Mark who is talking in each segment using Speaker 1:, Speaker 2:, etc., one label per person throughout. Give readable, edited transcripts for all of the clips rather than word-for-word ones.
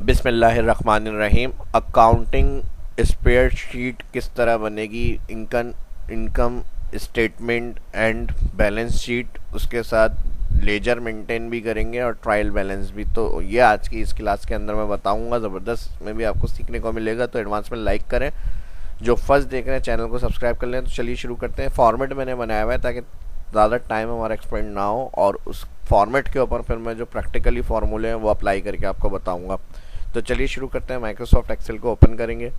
Speaker 1: बिस्मिल्लाहिर्रहमानिर्रहीम। Accounting spreadsheet किस तरह बनेगी, income income statement and balance sheet, उसके साथ लेजर मेंटेन भी करेंगे और ट्रायल बैलेंस भी। तो ये आज की इस क्लास के अंदर मैं बताऊंगा। ज़बरदस्त में भी आपको सीखने को मिलेगा, तो एडवांस में लाइक करें। जो फर्स्ट देख रहे हैं चैनल को सब्सक्राइब कर लें। तो चलिए शुरू करते हैं। फॉर्मेट मैंने बनाया हुआ है ताकि ज़्यादा टाइम हमारा एक्सपेंड ना हो, और उस फॉर्मेट के ऊपर फिर मैं जो प्रैक्टिकली फार्मूले हैं वो अप्लाई करके आपको बताऊंगा। तो चलिए शुरू करते हैं। माइक्रोसॉफ्ट एक्सेल को ओपन करेंगे।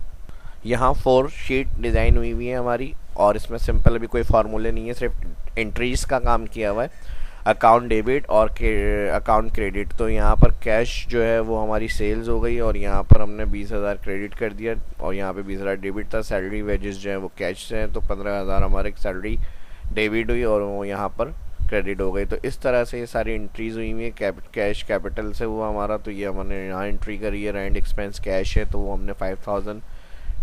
Speaker 1: यहाँ 4 शीट डिज़ाइन हुई हुई है हमारी, और इसमें सिंपल अभी कोई फार्मूले नहीं है, सिर्फ एंट्रीज का काम किया हुआ है। अकाउंट डेबिट और अकाउंट क्रेडिट। तो यहाँ पर कैश जो है वो हमारी सेल्स हो गई, और यहाँ पर हमने 20,000 क्रेडिट कर दिया, और यहाँ पे 20,000 डेबिट था। सैलरी वेजेस जो है वो कैश से हैं, तो 15,000 हमारे सैलरी डेबिट हुई और वो यहाँ पर क्रेडिट हो गई। तो इस तरह से ये सारी एंट्रीज हुई हुई है। कैश कैपिटल से हुआ हमारा, तो ये हमने यहाँ एंट्री करी है। रेंट एक्सपेंस कैश है, तो वो हमने 5,000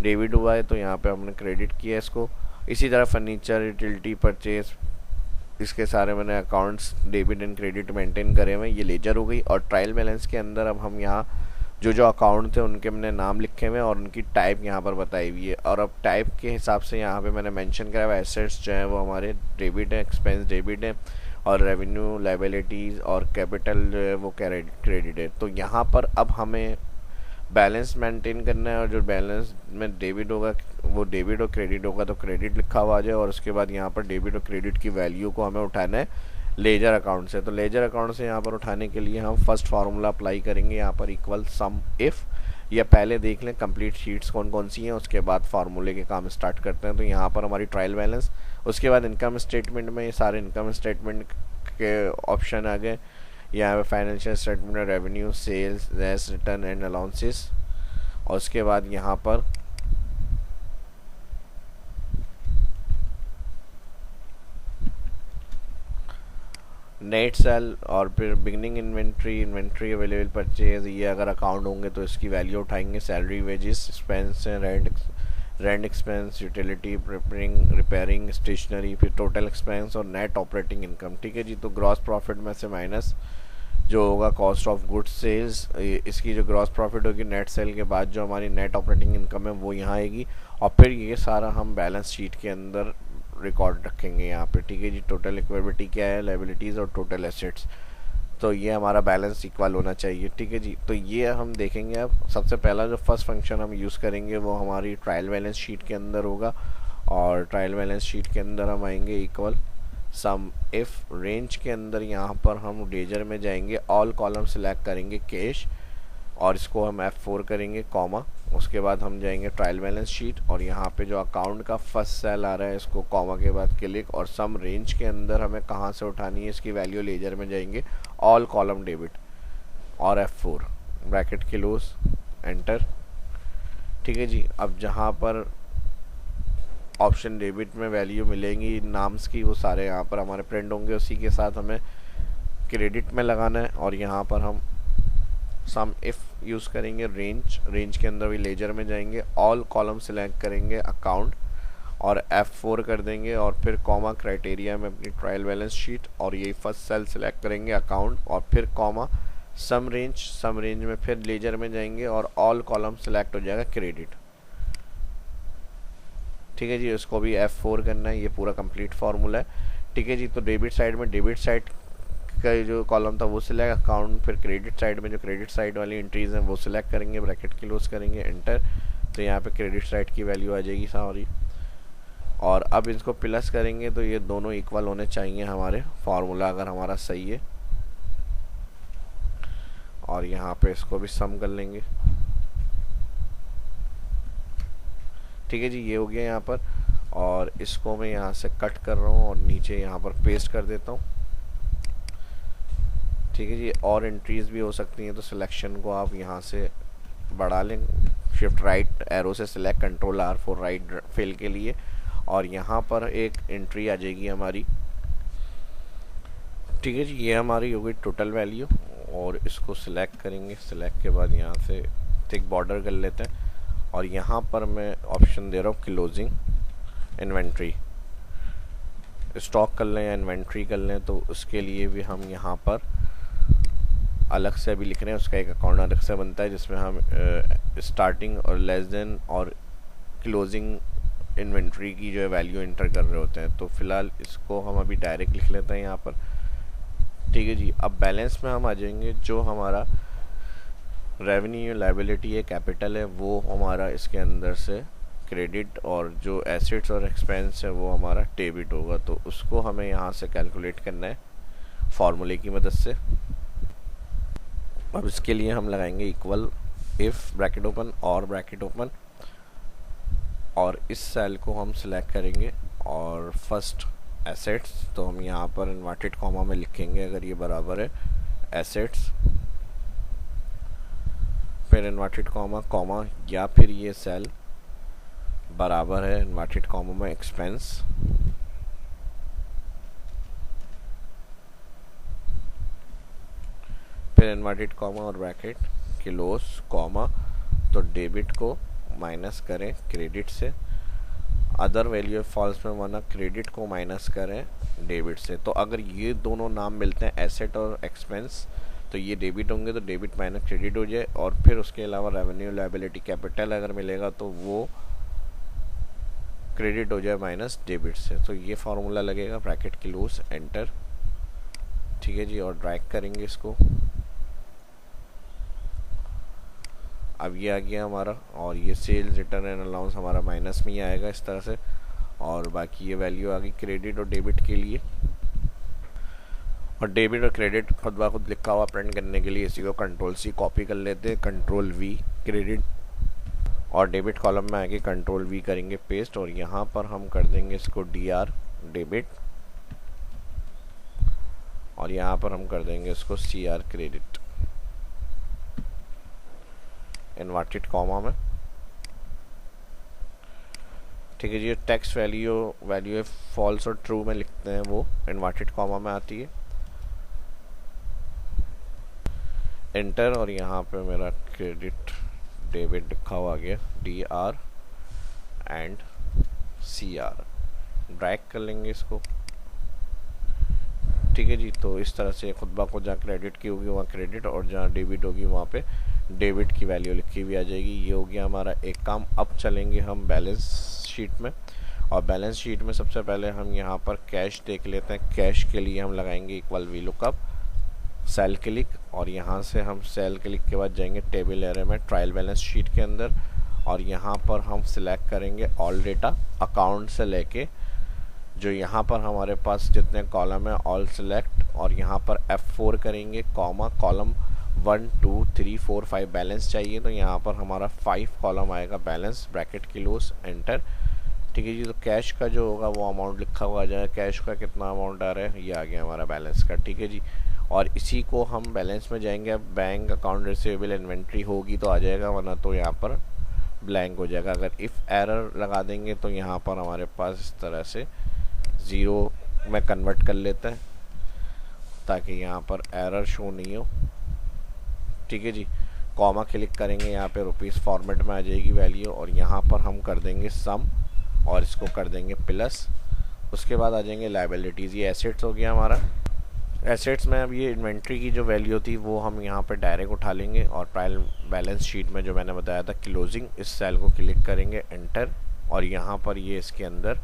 Speaker 1: डेबिट हुआ है, तो यहाँ पे हमने क्रेडिट किया इसको। इसी तरह फर्नीचर, यूटिलिटी, परचेज, इसके सारे मैंने accounts debit and credit maintain करे हुए। ये लेजर हो गई। और ट्रायल बैलेंस के अंदर अब हम यहाँ जो अकाउंट थे उनके मैंने नाम लिखे हुए और उनकी टाइप यहाँ पर बताई हुई है। और अब टाइप के हिसाब से यहाँ पे मैंने मेंशन करा हुआ एसेट्स जो है वो हमारे डेबिट है, एक्सपेंस डेबिट है, और रेवेन्यू, लाइबिलिटीज़ और कैपिटल जो है वो क्रेडिट है। तो यहाँ पर अब हमें बैलेंस मेंटेन करना है, और जो बैलेंस में डेबिट होगा वो डेबिट और क्रेडिट होगा, तो क्रेडिट लिखा हुआ आ जाए। और उसके बाद यहाँ पर डेबिट और क्रेडिट की वैल्यू को हमें उठाना है लेजर अकाउंट से। तो लेजर अकाउंट से यहाँ पर उठाने के लिए हम फर्स्ट फार्मूला अप्लाई करेंगे, यहाँ पर इक्वल सम इफ़। या पहले देख लें कंप्लीट शीट्स कौन कौन सी हैं, उसके बाद फार्मूले के काम स्टार्ट करते हैं। तो यहाँ पर हमारी ट्रायल बैलेंस, उसके बाद इनकम स्टेटमेंट में ये सारे इनकम स्टेटमेंट के ऑप्शन आ गए। यहाँ पे financial statement, revenue, sales, less return and allowances, और उसके बाद यहाँ पर नेट सेल, और फिर beginning inventory, inventory available, purchase. ये अगर अकाउंट होंगे तो इसकी वैल्यू उठाएंगे। Salary, wages, expense, rent expense, utility, repairing, stationery, फिर टोटल एक्सपेंस और नेट ऑपरेटिंग इनकम। ठीक है जी। तो ग्रॉस प्रॉफिट में से माइनस जो होगा कॉस्ट ऑफ गुड्स सेल्स, इसकी जो ग्रॉस प्रॉफिट होगी नेट सेल के बाद जो हमारी नेट ऑपरेटिंग इनकम है वो यहाँ आएगी। और फिर ये सारा हम बैलेंस शीट के अंदर रिकॉर्ड रखेंगे यहाँ पे। ठीक है जी। टोटल इक्विटी क्या है, लाइबिलिटीज़ और टोटल एसेट्स। तो ये हमारा बैलेंस इक्वल होना चाहिए। ठीक है जी। तो ये हम देखेंगे। अब सबसे पहला जो फर्स्ट फंक्शन हम यूज़ करेंगे वो हमारी ट्रायल बैलेंस शीट के अंदर होगा, और ट्रायल बैलेंस शीट के अंदर हम आएंगे इक्वल सम इफ। रेंज के अंदर यहाँ पर हम लेजर में जाएंगे, ऑल कॉलम सिलेक्ट करेंगे कैश, और इसको हम F4 करेंगे, कॉमा। उसके बाद हम जाएंगे ट्रायल बैलेंस शीट, और यहाँ पे जो अकाउंट का फर्स्ट सेल आ रहा है इसको कॉमा के बाद क्लिक, और सम रेंज के अंदर हमें कहाँ से उठानी है इसकी वैल्यू, लेजर में जाएंगे, ऑल कॉलम डेबिट, और F4 ब्रैकेट क्लोज, एंटर। ठीक है जी। अब जहाँ पर ऑप्शन डेबिट में वैल्यू मिलेंगी नाम्स की, वो सारे यहाँ पर हमारे प्रिंट होंगे। उसी के साथ हमें क्रेडिट में लगाना है, और यहाँ पर हम सम इफ यूज़ करेंगे। रेंज के अंदर भी लेजर में जाएंगे, ऑल कॉलम सिलेक्ट करेंगे, अकाउंट, और F4 कर देंगे, और फिर कॉमा क्राइटेरिया में अपनी ट्रायल बैलेंस शीट, और यही फर्स्ट सेल सिलेक्ट करेंगे, अकाउंट, और फिर कॉमा सम रेंज में फिर लेजर में जाएंगे, और ऑल कॉलम सिलेक्ट हो जाएगा क्रेडिट। ठीक है जी। इसको भी F4 करना है। ये पूरा कंप्लीट फार्मूला है। ठीक है जी। तो डेबिट साइड में डेबिट साइड का जो कॉलम था वो सिलेक्ट, अकाउंट, फिर क्रेडिट साइड में जो क्रेडिट साइड वाली एंट्रीज हैं वो सिलेक्ट करेंगे, ब्रैकेट क्लोज करेंगे, एंटर। तो यहाँ पे क्रेडिट साइड की वैल्यू आ जाएगी, सॉरी। और अब इसको प्लस करेंगे, तो ये दोनों इक्वल होने चाहिए हमारे फार्मूला अगर हमारा सही है। और यहाँ पे इसको भी सम कर लेंगे। ठीक है जी। ये हो गया यहाँ पर, और इसको मैं यहाँ से कट कर रहा हूँ और नीचे यहाँ पर पेस्ट कर देता हूँ। ठीक है जी। और एंट्रीज भी हो सकती हैं, तो सिलेक्शन को आप यहाँ से बढ़ा लें, शिफ्ट राइट एरो से select, control R for right fill के लिए, और यहाँ पर एक एंट्री आ जाएगी हमारी। ठीक है जी। ये हमारी हो गई टोटल वैल्यू, और इसको सिलेक्ट करेंगे। सिलेक्ट के बाद यहाँ से थिक बॉर्डर कर लेते हैं, और यहाँ पर मैं ऑप्शन दे रहा हूँ क्लोजिंग इन्वेंट्री। स्टॉक कर लें या इन्वेंट्री कर लें, तो उसके लिए भी हम यहाँ पर अलग से अभी लिख रहे हैं, उसका एक अकाउंट अलग से बनता है जिसमें हम स्टार्टिंग और लेस देन और क्लोजिंग इन्वेंट्री की जो है वैल्यू एंटर कर रहे होते हैं। तो फिलहाल इसको हम अभी डायरेक्ट लिख लेते हैं यहाँ पर। ठीक है जी, अब बैलेंस में हम आ जाएंगे। जो हमारा रेवेन्यू लायबिलिटी है, कैपिटल है, वो हमारा इसके अंदर से क्रेडिट, और जो एसेट्स और एक्सपेंस है वो हमारा डेबिट होगा। तो उसको हमें यहाँ से कैलकुलेट करना है फॉर्मूले की मदद से। अब इसके लिए हम लगाएंगे इक्वल इफ ब्रैकेट ओपन और ब्रैकेट ओपन, और इस सेल को हम सिलेक्ट करेंगे और फर्स्ट एसेट्स, तो हम यहाँ पर इन्वर्टेड कॉमा में लिखेंगे अगर ये बराबर है एसेट्स, फिर इन्वर्टेड कॉमा कॉमा, या फिर ये सेल बराबर है इन्वर्टेड कॉमा में एक्सपेंस, फिर इन्वर्टेड कॉमा और ब्रैकेट क्लोज कॉमा। तो डेबिट को माइनस करें क्रेडिट से, अदर वैल्यू फॉल्स में वरना क्रेडिट को माइनस करें डेबिट से। तो अगर ये दोनों नाम मिलते हैं एसेट और एक्सपेंस, तो ये डेबिट होंगे, तो डेबिट माइनस क्रेडिट हो जाए। और फिर उसके अलावा रेवेन्यू लायबिलिटी कैपिटल अगर मिलेगा तो वो क्रेडिट हो जाए माइनस डेबिट से। तो ये फार्मूला लगेगा, ब्रैकेट क्लोज एंटर। ठीक है जी, और ड्रैग करेंगे इसको। अब ये आ गया हमारा, और ये सेल्स रिटर्न एंड अलाउंस हमारा माइनस में ही आएगा इस तरह से, और बाकी ये वैल्यू आ गई क्रेडिट और डेबिट के लिए। और डेबिट और क्रेडिट खुद ब खुद लिखा हुआ प्रिंट करने के लिए इसी को कंट्रोल सी कॉपी कर लेते हैं, कंट्रोल वी क्रेडिट, और डेबिट कॉलम में आके कंट्रोल वी करेंगे पेस्ट, और यहाँ पर हम कर देंगे इसको डी आर डेबिट, और यहाँ पर हम कर देंगे इसको C R credit inverted comma में। ठीक है जी, टेक्स्ट वैल्यू फॉल्स और ट्रू में लिखते हैं वो इन्वर्टेड कॉमा में आती है, एंटर। और यहाँ पे मेरा क्रेडिट डेबिट लिखा हुआ आ गया D R and C R, drag कर लेंगे इसको। ठीक है जी, तो इस तरह से खुद ब खुद जहाँ क्रेडिट की होगी वहाँ क्रेडिट, और जहाँ डेबिट होगी वहाँ पे डेबिट की वैल्यू लिखी हुई आ जाएगी। ये हो गया हमारा एक काम। अब चलेंगे हम बैलेंस शीट में, और बैलेंस शीट में सबसे पहले हम यहाँ पर कैश देख लेते हैं। कैश के लिए हम लगाएंगे equal V lookup cell click, और यहाँ से हम सेल क्लिक के बाद जाएंगे टेबल एरे में ट्रायल बैलेंस शीट के अंदर, और यहाँ पर हम सिलेक्ट करेंगे ऑल डेटा अकाउंट से लेके जो यहाँ पर हमारे पास जितने कॉलम है ऑल सिलेक्ट, और यहाँ पर F4 करेंगे कॉमा, कॉलम 1 2 3 4 5 बैलेंस चाहिए, तो यहाँ पर हमारा 5 कॉलम आएगा बैलेंस, ब्रैकेट क्लोज एंटर। ठीक है जी, तो कैश का जो होगा वो अमाउंट लिखा हुआ आ जाएगा, कैश का कितना अमाउंट आ रहा है ये आ गया हमारा बैलेंस का। ठीक है जी, और इसी को हम बैलेंस में जाएंगे। अब बैंक अकाउंट रिसीवेबल इन्वेंट्री होगी तो आ जाएगा, वरना तो यहाँ पर ब्लैंक हो जाएगा। अगर इफ़ एरर लगा देंगे तो यहाँ पर हमारे पास इस तरह से ज़ीरो में कन्वर्ट कर लेते हैं ताकि यहाँ पर एरर शो नहीं हो। ठीक है जी, कॉमा क्लिक करेंगे, यहाँ पे रुपीस फॉर्मेट में आ जाएगी वैल्यू, और यहाँ पर हम कर देंगे सम और इसको कर देंगे प्लस। उसके बाद आ जाएंगे लायबिलिटीज़, ये एसेट्स हो गया हमारा। एसेट्स में अब ये इन्वेंट्री की जो वैल्यू थी वो हम यहाँ पर डायरेक्ट उठा लेंगे, और ट्रायल बैलेंस शीट में जो मैंने बताया था क्लोजिंग, इस सेल को क्लिक करेंगे एंटर, और यहाँ पर ये इसके अंदर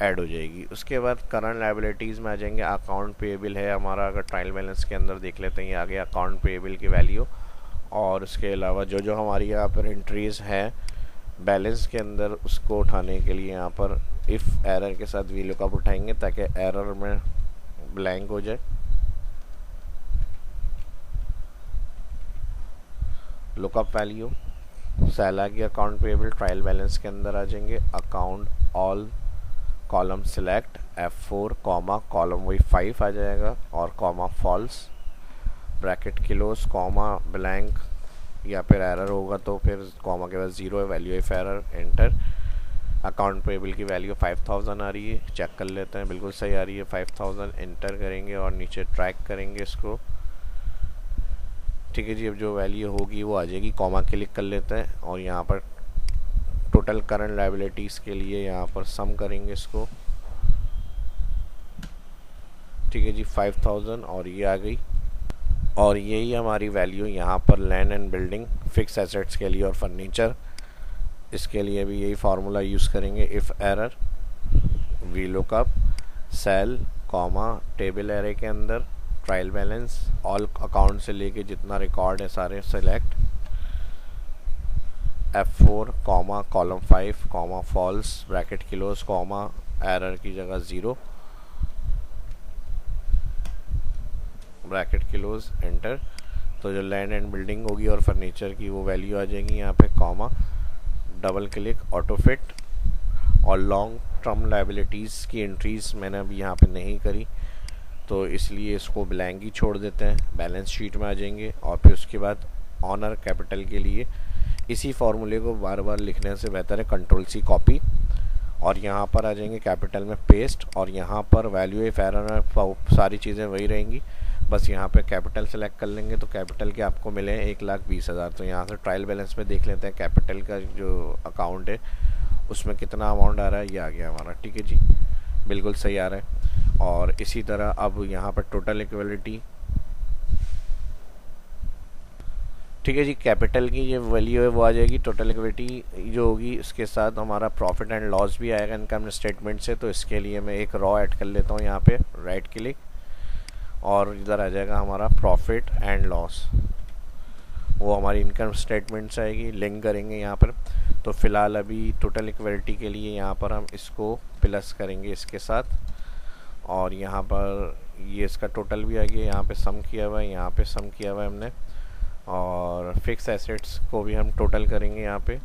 Speaker 1: ऐड हो जाएगी। उसके बाद करंट लायबिलिटीज़ में आ जाएंगे, अकाउंट पेएबल है हमारा, अगर ट्रायल बैलेंस के अंदर देख लेते हैं ये आ गया अकाउंट पेएबल की वैल्यू। और उसके अलावा जो जो हमारी यहाँ पर एंट्रीज़ हैं बैलेंस के अंदर उसको उठाने के लिए यहाँ पर इफ़ एरर के साथ वी लुकअप उठाएंगे ताकि एरर में ब्लैंक हो जाए। लुकअप वैल्यू सेल आ गया अकाउंट पेएबल, ट्रायल बैलेंस के अंदर आ जाएंगे account all column select F4 comma, column वही 5 आ जाएगा, और comma false, bracket close comma blank, या फिर एरर होगा तो फिर कॉमा के बाद 0 है value if error enter. Account payable की वैल्यू 5000 आ रही है, चेक कर लेते हैं, बिल्कुल सही आ रही है 5000, एंटर करेंगे और नीचे ट्रैक करेंगे इसको। ठीक है जी, अब जो वैल्यू होगी वो आ जाएगी, कॉमा क्लिक कर लेते हैं, और यहाँ पर टोटल करंट लायबिलिटीज़ के लिए यहाँ पर सम करेंगे इसको। ठीक है जी, 5000 और ये आ गई। और यही हमारी वैल्यू यहाँ पर land and building fix assets के लिए और फर्नीचर, इसके लिए भी यही फार्मूला यूज़ करेंगे। If error V lookup cell comma table array के अंदर ट्रायल बैलेंस ऑल अकाउंट से लेके जितना रिकॉर्ड है सारे select, F4 comma column 5 comma false bracket close comma error की जगह 0 ब्रैकेट क्लोज एंटर। तो जो लैंड एंड बिल्डिंग होगी और फर्नीचर की वो वैल्यू आ जाएगी यहाँ पे, comma double click auto fit. और लॉन्ग टर्म लायबिलिटीज़ की एंट्रीज मैंने अभी यहाँ पे नहीं करी तो इसलिए इसको ब्लैंक ही छोड़ देते हैं, बैलेंस शीट में आ जाएंगे। और फिर उसके बाद ऑनर कैपिटल के लिए इसी फॉर्मूले को बार बार लिखने से बेहतर है कंट्रोल सी कॉपी, और यहाँ पर आ जाएंगे कैपिटल में पेस्ट, और यहाँ पर वैल्यू इफ एरर में सारी चीज़ें वही रहेंगी, बस यहाँ पे कैपिटल सेलेक्ट कर लेंगे तो कैपिटल के आपको मिले 1,20,000। तो यहाँ से ट्रायल बैलेंस में देख लेते हैं कैपिटल का जो अकाउंट है उसमें कितना अमाउंट आ रहा है, ये आ गया हमारा, ठीक है जी, बिल्कुल सही आ रहा है। और इसी तरह अब यहाँ पर टोटल इक्वलिटी, ठीक है जी, कैपिटल की ये वैल्यू है वो आ जाएगी, टोटल इक्विटी जो होगी उसके साथ हमारा प्रॉफिट एंड लॉस भी आएगा इनकम स्टेटमेंट से। तो इसके लिए मैं एक रॉ ऐड कर लेता हूँ यहाँ पे, राइट क्लिक, और इधर आ जाएगा हमारा प्रॉफिट एंड लॉस, वो हमारी इनकम स्टेटमेंट से आएगी, लिंक करेंगे यहाँ पर। तो फिलहाल अभी टोटल इक्वलिटी के लिए यहाँ पर हम इसको प्लस करेंगे इसके साथ, और यहाँ पर ये इसका टोटल भी आ गया, यहाँ पे सम किया हुआ है, यहाँ पे सम किया हुआ है हमने। और फिक्स एसेट्स को भी हम टोटल करेंगे यहाँ पे,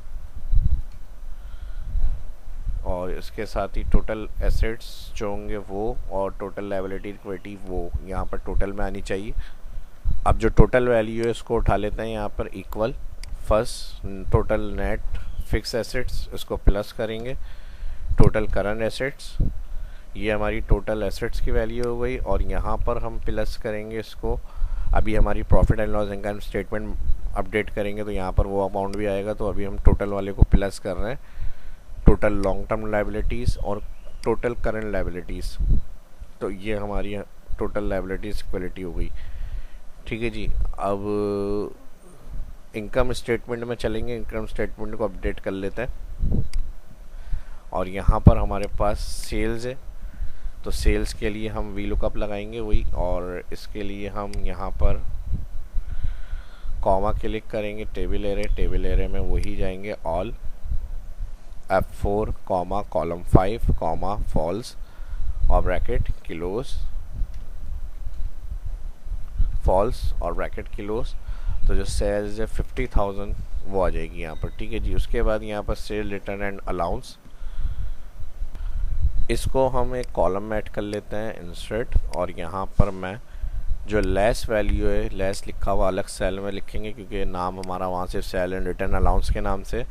Speaker 1: और इसके साथ ही टोटल एसेट्स जो होंगे वो और टोटल लायबिलिटी इक्विटी वो यहाँ पर टोटल में आनी चाहिए। अब जो टोटल वैल्यू है इसको उठा लेते हैं यहाँ पर, equal first total net fix assets, इसको प्लस करेंगे टोटल करंट एसेट्स, ये हमारी टोटल एसेट्स की वैल्यू हो गई। और यहाँ पर हम प्लस करेंगे इसको, अभी हमारी profit and loss income statement update करेंगे तो यहाँ पर वो अमाउंट भी आएगा। तो अभी हम टोटल वाले को प्लस कर रहे हैं, टोटल लॉन्ग टर्म लायबिलिटीज़ और टोटल करंट लायबिलिटीज़, तो ये हमारी टोटल लायबिलिटीज़ इक्वलिटी हो गई, ठीक है जी। अब इनकम स्टेटमेंट में चलेंगे, इनकम स्टेटमेंट को अपडेट कर लेते हैं। और यहाँ पर हमारे पास सेल्स है, तो सेल्स के लिए हम वी लुकअप लगाएंगे वही, और इसके लिए हम यहाँ पर कॉमा क्लिक करेंगे, टेबल एरे में वही जाएंगे all, F4 comma column 5 comma false और ब्रैकेट क्लोज, फॉल्स और ब्रैकेट क्लोज। तो जो सेल्स है 50,000 वो आ जाएगी यहाँ पर, ठीक है जी। उसके बाद यहाँ पर सेल रिटर्न एंड अलाउंस, इसको हम एक कॉलम में ऐड कर लेते हैं इंसर्ट, और यहाँ पर मैं जो लेस वैल्यू है, लेस लिखा हुआ अलग सेल में लिखेंगे क्योंकि नाम हमारा वहाँ से सेल एंड रिटर्न अलाउंस के नाम से,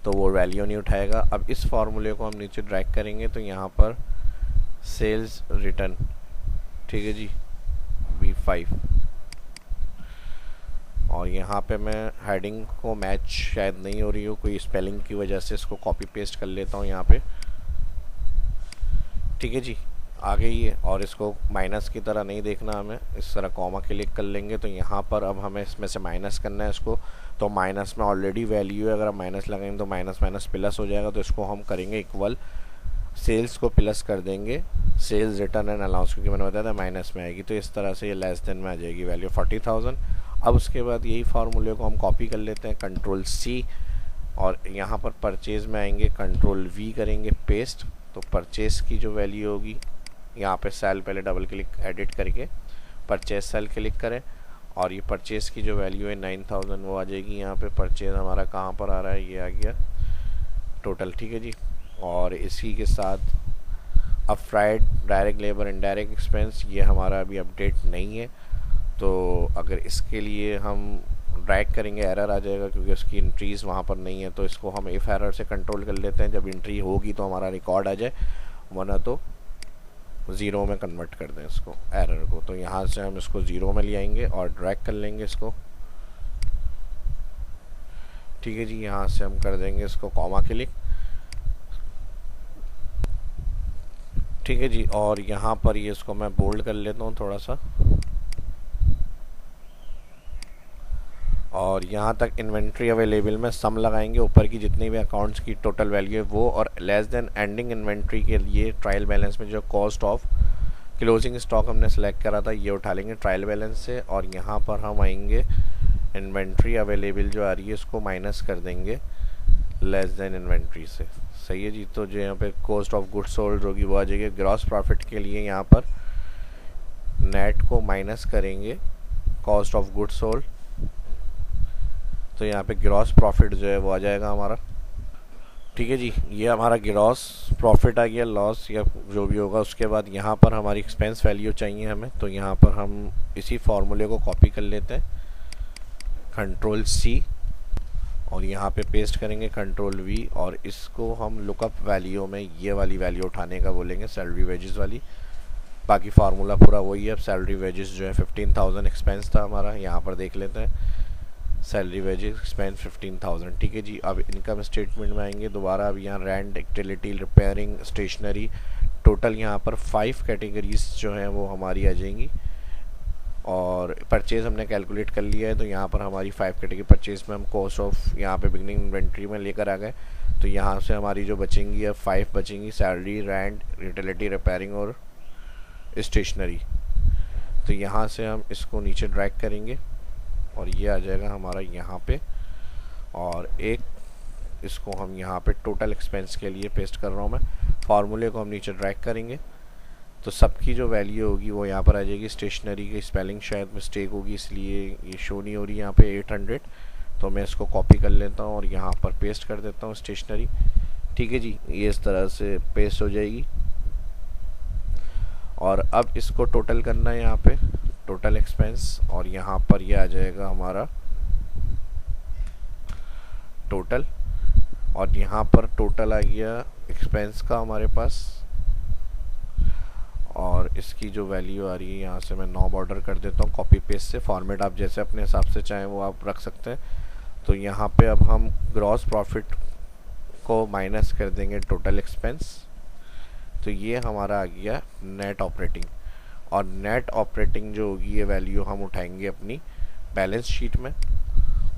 Speaker 1: तो वो वैल्यू नहीं उठाएगा। अब इस फार्मूले को हम नीचे ड्रैग करेंगे तो यहाँ पर सेल्स रिटर्न, ठीक है जी, B5, और यहाँ पे मैं हेडिंग को मैच शायद नहीं हो रही हो कोई स्पेलिंग की वजह से, इसको कॉपी पेस्ट कर लेता हूँ यहाँ पे, ठीक है जी, आ गई है। और इसको माइनस की तरह नहीं देखना हमें, इस तरह कॉमा क्लिक कर लेंगे तो यहाँ पर अब हमें इसमें से माइनस करना है इसको, तो माइनस में ऑलरेडी वैल्यू है, अगर हम माइनस लगाएंगे तो माइनस माइनस प्लस हो जाएगा, तो इसको हम करेंगे इक्वल, सेल्स को प्लस कर देंगे सेल्स रिटर्न एंड अलाउंस, क्योंकि मैंने बताया था माइनस में आएगी, तो इस तरह से ये लेस देन में आ जाएगी वैल्यू 40,000। अब उसके बाद यही फार्मूले को हम कॉपी कर लेते हैं, कंट्रोल C, और यहाँ पर परचेज में आएंगे, कंट्रोल V करेंगे पेस्ट, तो परचेज की जो वैल्यू होगी यहाँ पे सेल पहले डबल क्लिक एडिट करके परचेज सेल क्लिक करें, और ये परचेज की जो वैल्यू है 9,000 वो आ जाएगी यहाँ पे। परचेज हमारा कहाँ पर आ रहा है, ये आ गया टोटल, ठीक है जी। और इसी के साथ अब fried direct labour indirect expense, ये हमारा अभी अपडेट नहीं है, तो अगर इसके लिए हम ड्रैग करेंगे एरर आ जाएगा क्योंकि उसकी एंट्रीज वहाँ पर नहीं है, तो इसको हम इफ एरर से कंट्रोल कर लेते हैं, जब एंट्री होगी तो हमारा रिकॉर्ड आ जाए, वरना तो ज़ीरो में कन्वर्ट कर दें इसको एरर को। तो यहाँ से हम इसको ज़ीरो में ले आएंगे और ड्रैग कर लेंगे इसको, ठीक है जी। यहाँ से हम कर देंगे इसको कॉमा क्लिक, ठीक है जी। और यहाँ पर ये इसको मैं बोल्ड कर लेता हूँ थोड़ा सा, और यहाँ तक इन्वेंट्री अवेलेबल में सम लगाएंगे, ऊपर की जितनी भी अकाउंट्स की टोटल वैल्यू है वो, और लेस देन एंडिंग इन्वेंट्री के लिए ट्रायल बैलेंस में जो कॉस्ट ऑफ क्लोजिंग स्टॉक हमने सेलेक्ट करा था ये उठा लेंगे ट्रायल बैलेंस से, और यहाँ पर हम आएंगे इन्वेंट्री अवेलेबल जो आ रही है इसको माइनस कर देंगे लेस देन इन्वेंट्री से। सही है जी। तो जो यहाँ पे कॉस्ट ऑफ गुड्स सोल्ड होगी वो आ जाएगी। ग्रॉस प्रॉफिट के लिए यहाँ पर नेट को माइनस करेंगे कॉस्ट ऑफ गुड्स सोल्ड, तो यहाँ पे ग्रॉस प्रॉफिट जो है वो आ जाएगा हमारा। ठीक है जी, ये हमारा ग्रॉस प्रॉफिट आ गया, लॉस या जो भी होगा। उसके बाद यहाँ पर हमारी एक्सपेंस वैल्यू चाहिए हमें, तो यहाँ पर हम इसी फॉर्मूले को कॉपी कर लेते हैं, कंट्रोल C, और यहाँ पे पेस्ट करेंगे कंट्रोल V, और इसको हम लुकअप वैल्यू में ये वाली वैल्यू उठाने का बोलेंगे, सैलरी वेजेस वाली। बाकी फार्मूला पूरा वही है। अब सैलरी वेजेस जो है 15,000 एक्सपेंस था हमारा, यहाँ पर देख लेते हैं सैलरी वेजेस एक्सपेंस 15,000। ठीक है जी। अब इनकम स्टेटमेंट में आएंगे दोबारा। अब यहाँ rent, utility, repairing, stationery, total यहाँ पर 5 कैटेगरीज जो हैं वो हमारी आ जाएंगी, और परचेज़ हमने कैलकुलेट कर लिया है, तो यहाँ पर हमारी 5 कैटेगरी परचेज़ में हम कॉस्ट ऑफ यहाँ पे बिगनिंग इन्वेंट्री में लेकर आ गए, तो यहाँ से हमारी जो बचेंगी अब 5 बचेंगी, सैलरी, रेंट, यूटिलिटी, रिपेयरिंग और स्टेशनरी। तो यहाँ से हम इसको नीचे ड्रैग करेंगे और ये आ जाएगा हमारा यहाँ पे, और एक इसको हम यहाँ पे टोटल एक्सपेंस के लिए पेस्ट कर रहा हूँ मैं। फार्मूले को हम नीचे ड्रैग करेंगे तो सबकी जो वैल्यू होगी वो यहाँ पर आ जाएगी। स्टेशनरी की स्पेलिंग शायद मिस्टेक होगी इसलिए ये शो नहीं हो रही यहाँ पे 800, तो मैं इसको कॉपी कर लेता हूँ और यहाँ पर पेस्ट कर देता हूँ स्टेशनरी। ठीक है जी, ये इस तरह से पेस्ट हो जाएगी। और अब इसको टोटल करना है यहाँ पे, टोटल एक्सपेंस, और यहाँ पर ये आ जाएगा हमारा टोटल, और यहाँ पर टोटल आ गया एक्सपेंस का हमारे पास, और इसकी जो वैल्यू आ रही है यहाँ से मैं 9 ऑर्डर कर देता हूँ कॉपी पेस्ट से। फॉर्मेट आप जैसे अपने हिसाब से चाहें वो आप रख सकते हैं। तो यहाँ पे अब हम ग्रॉस प्रॉफिट को माइनस कर देंगे टोटल एक्सपेंस, तो ये हमारा आ गया नेट ऑपरेटिंग, और नेट ऑपरेटिंग जो होगी ये वैल्यू हम उठाएंगे अपनी बैलेंस शीट में,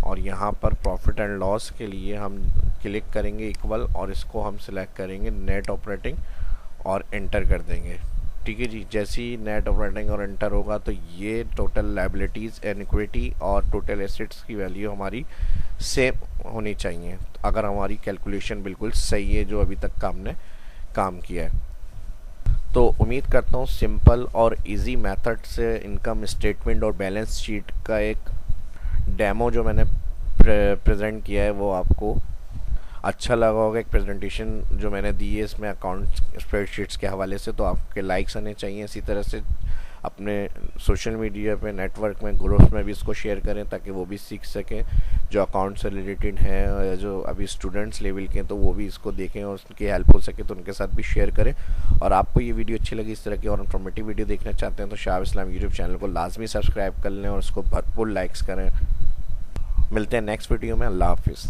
Speaker 1: और यहाँ पर प्रॉफिट एंड लॉस के लिए हम क्लिक करेंगे इक्वल, और इसको हम सिलेक्ट करेंगे नेट ऑपरेटिंग और एंटर कर देंगे। ठीक है जी, जैसे ही नेट ऑपरेटिंग और एंटर होगा तो ये टोटल लायबिलिटीज़ एंड इक्विटी और टोटल एसेट्स की वैल्यू हमारी सेम होनी चाहिए, अगर हमारी कैलकुलेशन बिल्कुल सही है जो अभी तक हमने काम किया है। तो उम्मीद करता हूँ सिंपल और इजी मेथड से इनकम स्टेटमेंट और बैलेंस शीट का एक डेमो जो मैंने प्रेजेंट किया है वो आपको अच्छा लगा होगा। एक प्रेजेंटेशन जो मैंने दी है इसमें अकाउंट स्प्रेडशीट्स के हवाले से, तो आपके लाइक्स आने चाहिए। इसी तरह से अपने सोशल मीडिया पे, नेटवर्क में, ग्रुप्स में भी इसको शेयर करें ताकि वो भी सीख सकें जो अकाउंट से रिलेटेड हैं, या जो अभी स्टूडेंट्स लेवल के हैं तो वो भी इसको देखें और उनकी हेल्प हो सके तो उनके साथ भी शेयर करें। और आपको ये वीडियो अच्छी लगी, इस तरह की और इन्फॉर्मेटिव वीडियो देखना चाहते हैं तो शाह इस्लाम यूट्यूब चैनल को लाजमी सब्सक्राइब कर लें और उसको भरपूर लाइक्स करें। मिलते हैं नेक्स्ट वीडियो में। अल्लाह हाफिज़।